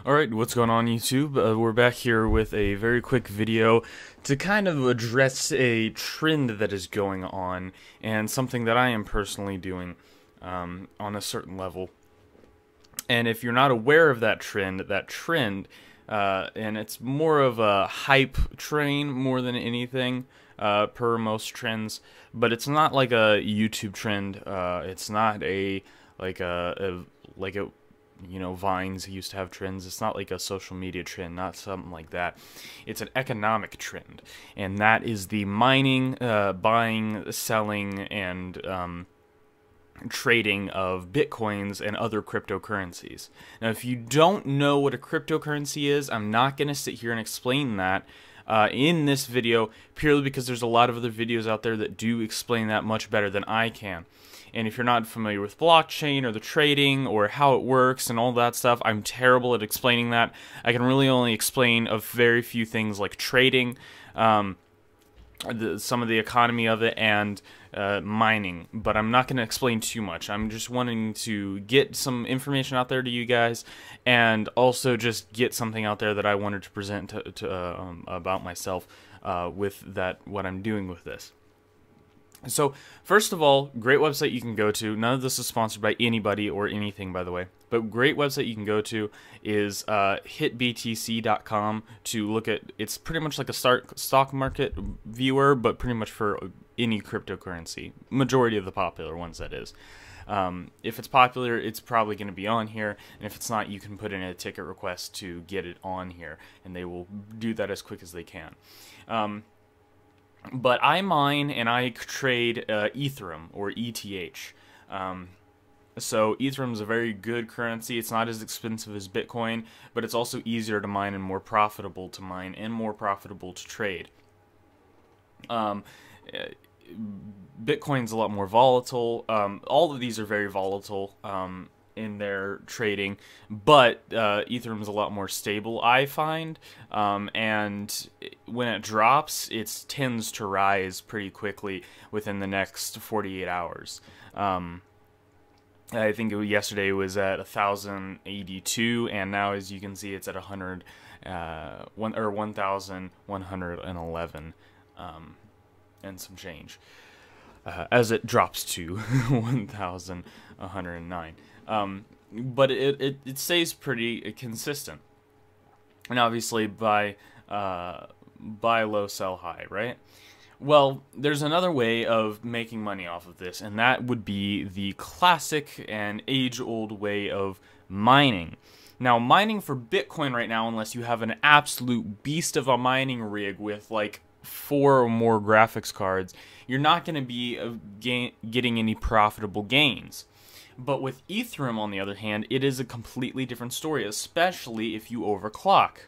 Alright, what's going on YouTube? We're back here with a very quick video to kind of address a trend that is going on and something that I am personally doing on a certain level. And if you're not aware of that trend, and it's more of a hype train more than anything, per most trends, but it's not like a YouTube trend. It's not like a Vines used to have trends. It's not like a social media trend, not something like that. It's an economic trend, and that is the mining, buying, selling, and trading of bitcoins and other cryptocurrencies. Now, if you don't know what a cryptocurrency is, I'm not going to sit here and explain that in this video, purely because there's a lot of other videos out there that do explain that much better than I can. And if you're not familiar with blockchain or the trading or how it works and all that stuff, I'm terrible at explaining that. I can really only explain a very few things like trading, some of the economy of it, and mining. But I'm not going to explain too much. I'm just wanting to get some information out there to you guys, and also just get something out there that I wanted to present about myself with what I'm doing with this. So, first of all, great website you can go to. None of this is sponsored by anybody or anything, by the way. But great website you can go to is hitbtc.com to look at. It's pretty much like a stock market viewer, but pretty much for any cryptocurrency. Majority of the popular ones, that is. If it's popular, it's probably going to be on here, and if it's not, you can put in a ticket request to get it on here, and they will do that as quick as they can. But I mine and I trade Ethereum, or ETH. So Ethereum is a very good currency. It's not as expensive as Bitcoin, but it's also easier to mine and more profitable to mine and more profitable to trade. Bitcoin's a lot more volatile. All of these are very volatile in their trading, but Ethereum is a lot more stable, I find, and when it drops, it tends to rise pretty quickly within the next 48 hours. I think yesterday it was at 1,082, and now, as you can see, it's at 1,111 and some change, as it drops to 1,109. But it stays pretty consistent, and obviously buy low, sell high, right? Well, there's another way of making money off of this, and that would be the classic and age-old way of mining. Now, mining for Bitcoin right now, unless you have an absolute beast of a mining rig with like 4 or more graphics cards, you're not going to be getting any profitable gains. But with Ethereum, on the other hand, it is a completely different story, especially if you overclock.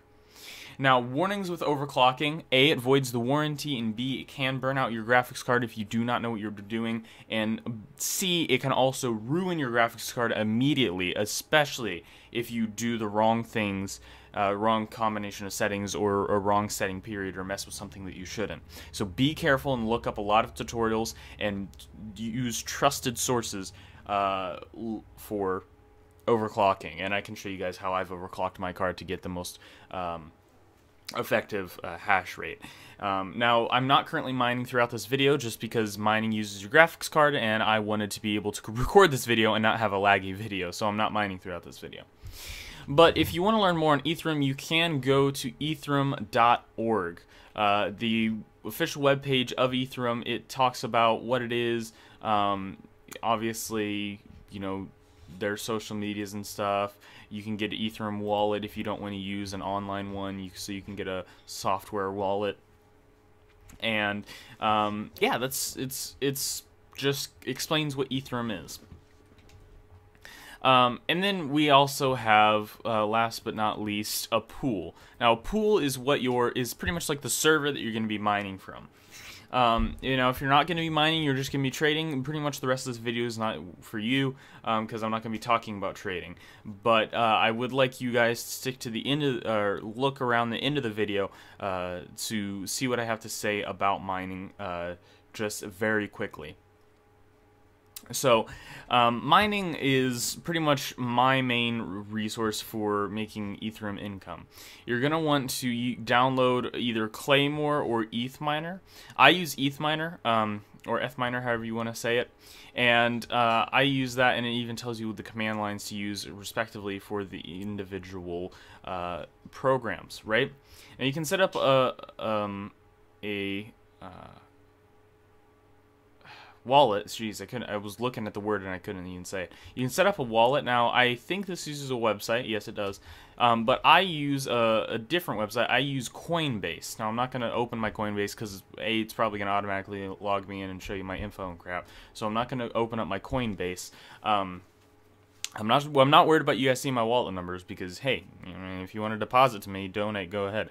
Now, warnings with overclocking: A, it voids the warranty, and B, it can burn out your graphics card if you do not know what you're doing, and C, it can also ruin your graphics card immediately, especially if you do the wrong things, wrong combination of settings, or a wrong setting period, or mess with something that you shouldn't. So be careful and look up a lot of tutorials and use trusted sources for overclocking, and I can show you guys how I've overclocked my card to get the most effective hash rate. Now, I'm not currently mining throughout this video just because mining uses your graphics card, and I wanted to be able to record this video and not have a laggy video, so I'm not mining throughout this video. But if you want to learn more on Ethereum, you can go to ethereum.org. The official webpage of Ethereum, it talks about what it is. Obviously, you know, their social medias and stuff. You can get an Ethereum wallet if you don't want to use an online one, so you can get a software wallet. And yeah, it's just explains what Ethereum is. And then we also have, last but not least, a pool. Now, a pool is is pretty much like the server that you're going to be mining from. You know, if you're not going to be mining, you're just going to be trading. Pretty much the rest of this video is not for you, because I'm not going to be talking about trading. But I would like you guys to stick to the end of, or look around the end of the video to see what I have to say about mining, just very quickly. So, mining is pretty much my main resource for making Ethereum income. You're going to want to download either Claymore or ETHminer. I use ETHminer, or ETHminer, however you want to say it. And I use that, and it even tells you the command lines to use respectively for the individual programs, right? And you can set up a wallet. Jeez, I was looking at the word and I couldn't even say it. You can set up a wallet. Now, I think this uses a website. Yes, it does. But I use a different website. I use Coinbase. Now, I'm not going to open my Coinbase because A, it's probably going to automatically log me in and show you my info and crap. So I'm not going to open up my Coinbase. I'm not worried about you guys seeing my wallet numbers because, hey, if you want to deposit to me, donate, go ahead.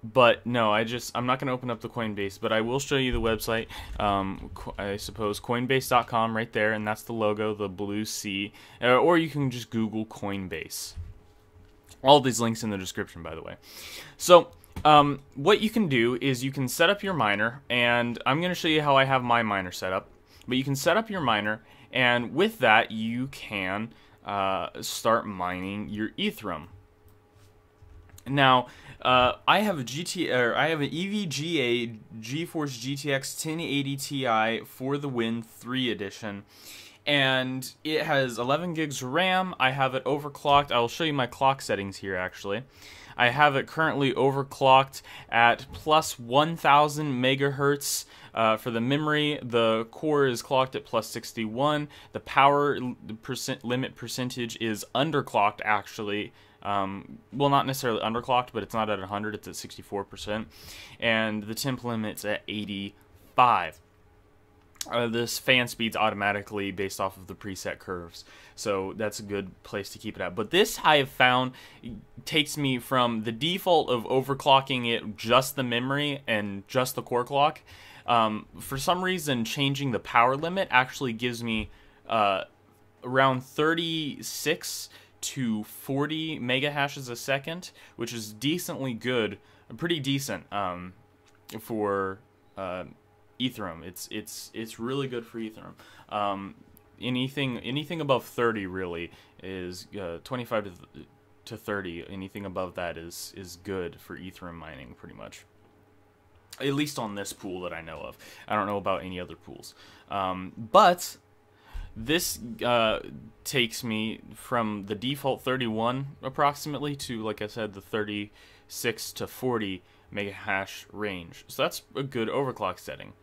But no, I'm not going to open up the Coinbase, but I will show you the website. I suppose Coinbase.com right there, and that's the logo, the blue C. Or you can just Google Coinbase. All of these links in the description, by the way. So, what you can do is you can set up your miner, and I'm going to show you how I have my miner set up. But you can set up your miner, and with that, you can start mining your Ethereum. Now, I have an EVGA GeForce GTX 1080 Ti for the Win 3 edition, and it has 11 gigs of RAM. I have it overclocked. I'll show you my clock settings here, actually. I have it currently overclocked at plus 1000 megahertz for the memory. The core is clocked at plus 61. The power limit percentage is underclocked, actually. Well, not necessarily underclocked, but it's not at 100, it's at 64%. And the temp limit's at 85. This fan speed's automatically based off of the preset curves, so that's a good place to keep it at. But this, I have found, takes me from the default of overclocking it just the memory and just the core clock. For some reason, changing the power limit actually gives me around 36 to 40 mega hashes a second, which is decently good, pretty decent for Ethereum. It's really good for Ethereum. Anything above 30 really is 25 to 30. Anything above that is good for Ethereum mining, pretty much. At least on this pool that I know of. I don't know about any other pools. But this takes me from the default 31 approximately to, like I said, the 36 to 40 mega hash range. So that's a good overclock setting.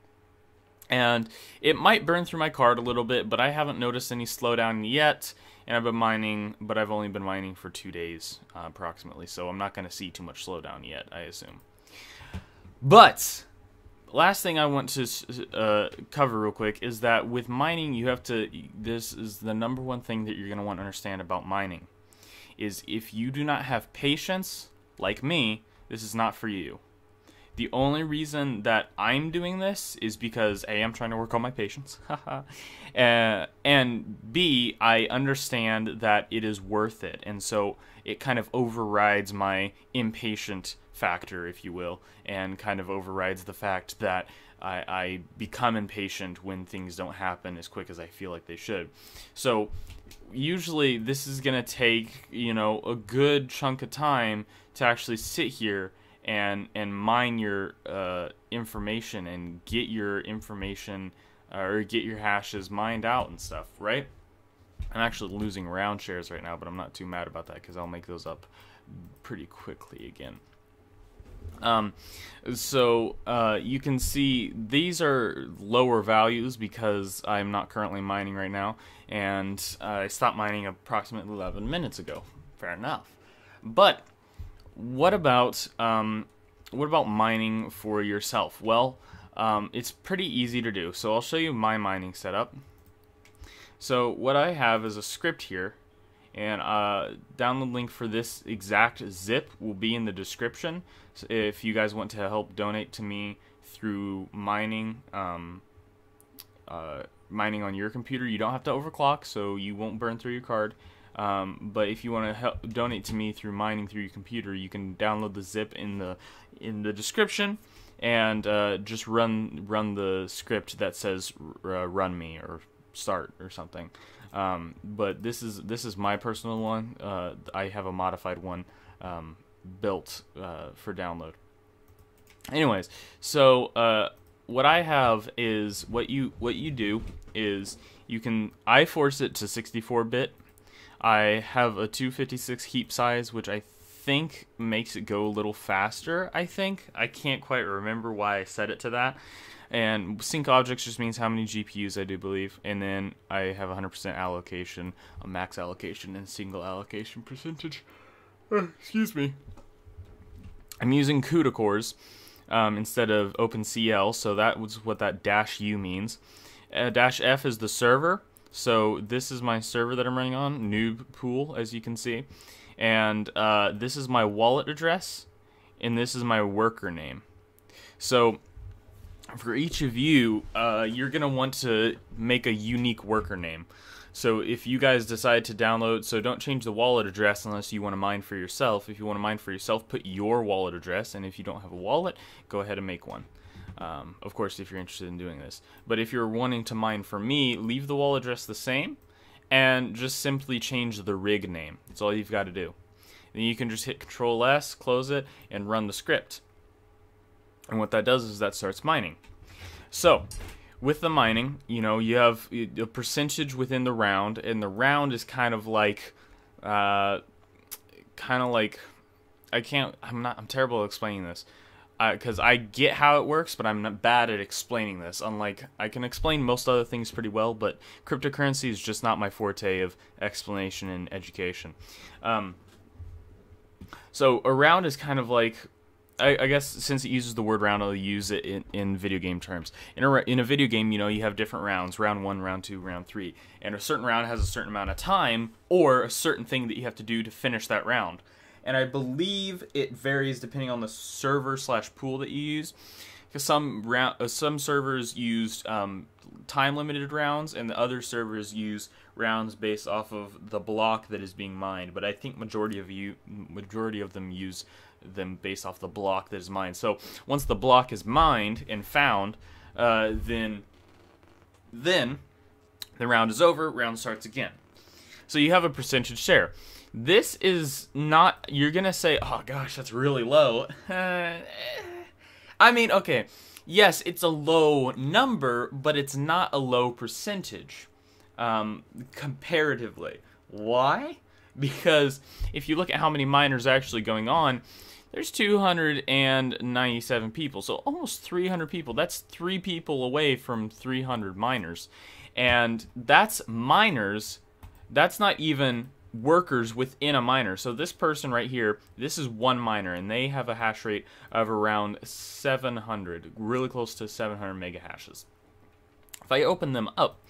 And it might burn through my card a little bit, but I haven't noticed any slowdown yet. And I've been mining, but I've only been mining for 2 days approximately, so I'm not going to see too much slowdown yet, I assume. But last thing I want to cover real quick is that with mining, you have to, this is the number one thing that you're going to want to understand about mining, is if you do not have patience, like me, this is not for you. The only reason that I'm doing this is because A, I'm trying to work on my patience, and B, I understand that it is worth it, and so it kind of overrides my impatient factor, if you will, and kind of overrides the fact that I become impatient when things don't happen as quick as I feel like they should. So usually this is going to take, you know, a good chunk of time to actually sit here and mine your information and get your information or get your hashes mined out and stuff, right? I'm actually losing round shares right now, but I'm not too mad about that because I'll make those up pretty quickly again. So you can see these are lower values because I'm not currently mining right now, and I stopped mining approximately 11 minutes ago. Fair enough. But what about mining for yourself? Well, it's pretty easy to do. So I'll show you my mining setup. So what I have is a script here, and download link for this exact zip will be in the description. So if you guys want to help donate to me through mining, mining on your computer, you don't have to overclock, so you won't burn through your card. But if you want to help donate to me through mining through your computer, you can download the zip in the description, and just run the script that says run me or start or something. But this is my personal one. I have a modified one built for download. Anyways, so what I have is what you do is I force it to 64-bit. I have a 256 heap size, which I think makes it go a little faster. I can't quite remember why I set it to that. And sync objects just means how many GPUs I do believe. And then I have 100% allocation, a max allocation, and single allocation percentage. Excuse me. I'm using CUDA cores instead of OpenCL, so that was what that -U means. -F is the server, so this is my server that I'm running on, noob pool, as you can see. And this is my wallet address, and this is my worker name. So for each of you, you're going to want to make a unique worker name. So if you guys decide to download, so don't change the wallet address unless you want to mine for yourself. If you want to mine for yourself, put your wallet address, and if you don't have a wallet, go ahead and make one. Of course, if you're interested in doing this. But if you're wanting to mine for me, leave the wallet address the same, and just simply change the rig name. That's all you've got to do. Then you can just hit Control-S, close it, and run the script. And what that does is that starts mining. So with the mining, you have a percentage within the round, and the round is kind of like, I'm terrible at explaining this, because I get how it works, but I'm not bad at explaining this. Unlike, I can explain most other things pretty well, but cryptocurrency is just not my forte of explanation and education. So a round is kind of like, I guess since it uses the word round, I'll use it in video game terms. In a video game, you have different rounds, round 1, round 2, round 3. And a certain round has a certain amount of time, or a certain thing that you have to do to finish that round. And I believe it varies depending on the server/pool that you use. Because some servers use time-limited rounds, and the other servers use rounds based off of the block that is being mined. But I think majority of them use them based off the block that is mined. So once the block is mined and found, then the round is over, round starts again. So you have a percentage share. This is not, you're gonna say, oh gosh, that's really low. I mean, okay, yes, it's a low number, but it's not a low percentage comparatively. Why? Because if you look at how many miners are actually going on, there's 297 people, so almost 300 people. That's 3 people away from 300 miners. And that's miners, that's not even workers within a miner. So this person right here, this is one miner, and they have a hash rate of around 700, really close to 700 mega hashes. If I open them up,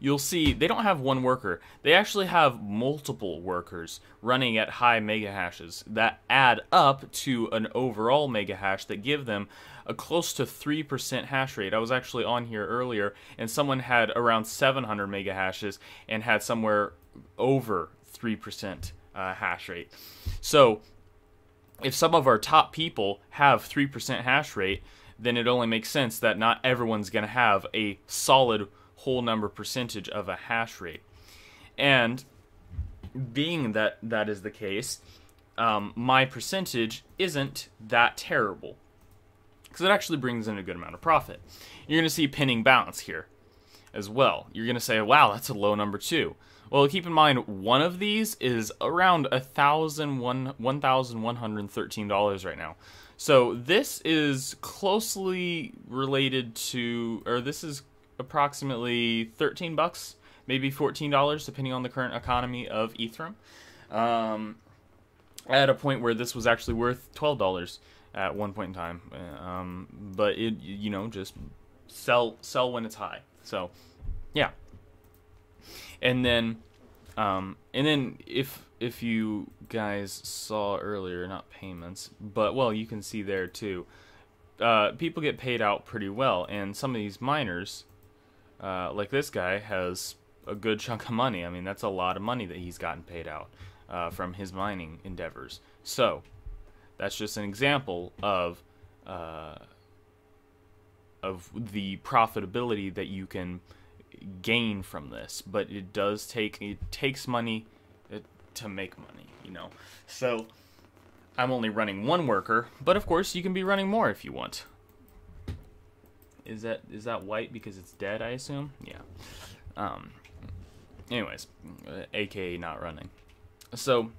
you'll see they don't have one worker. They actually have multiple workers running at high mega hashes that add up to an overall mega hash that give them a close to 3% hash rate. I was actually on here earlier, and someone had around 700 mega hashes and had somewhere over 3% hash rate. So if some of our top people have 3% hash rate, then it only makes sense that not everyone's going to have a solid whole number percentage of a hash rate. And being that that is the case, my percentage isn't that terrible, because it actually brings in a good amount of profit. You're going to see pinning balance here as well. You're going to say, wow, that's a low number too. Well, keep in mind, one of these is around $1,113 right now. So this is closely related to, or this is approximately 13 bucks, maybe $14, depending on the current economy of Ethereum. At a point where this was actually worth $12 at one point in time. But it, just sell when it's high. So, yeah. And then if you guys saw earlier, not payments, but well, you can see there too. People get paid out pretty well, and some of these miners, like this guy, has a good chunk of money. I mean, that's a lot of money that he's gotten paid out from his mining endeavors. So that's just an example of the profitability that you can gain from this, but it takes money to make money, you know. So I'm only running one worker, but of course you can be running more if you want. Is that white because it's dead, I assume? Yeah. Anyways, aka not running. So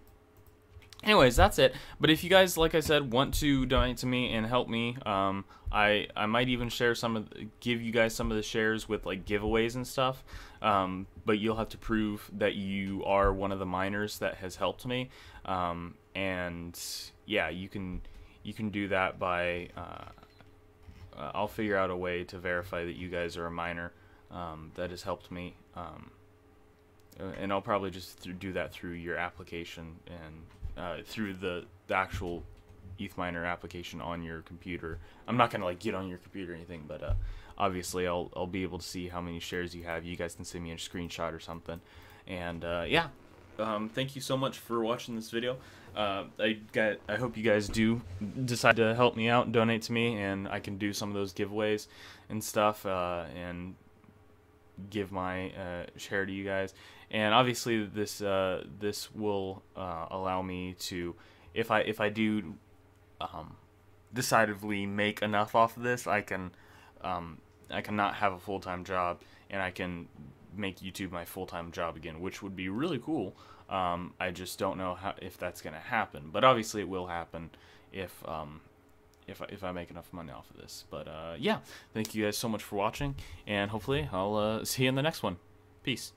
anyways, that's it. But if you guys, like I said, want to donate to me and help me, I might even share give you guys some of the shares with like giveaways and stuff. But you'll have to prove that you are one of the miners that has helped me. And yeah, you can do that by I'll figure out a way to verify that you guys are a miner that has helped me. And I'll probably just do that through your application and through the actual ETH miner application on your computer. I'm not gonna like get on your computer or anything, but obviously I'll be able to see how many shares you have. You guys can send me a screenshot or something. And yeah, thank you so much for watching this video. I hope you guys do decide to help me out and donate to me, and I can do some of those giveaways and stuff, and give my share to you guys. And obviously this will allow me to, if I do decidedly make enough off of this, I can not have a full-time job, and I can make YouTube my full-time job again, which would be really cool. I just don't know if that's gonna happen, but obviously it will happen if I make enough money off of this. But yeah, thank you guys so much for watching, and hopefully I'll see you in the next one. Peace.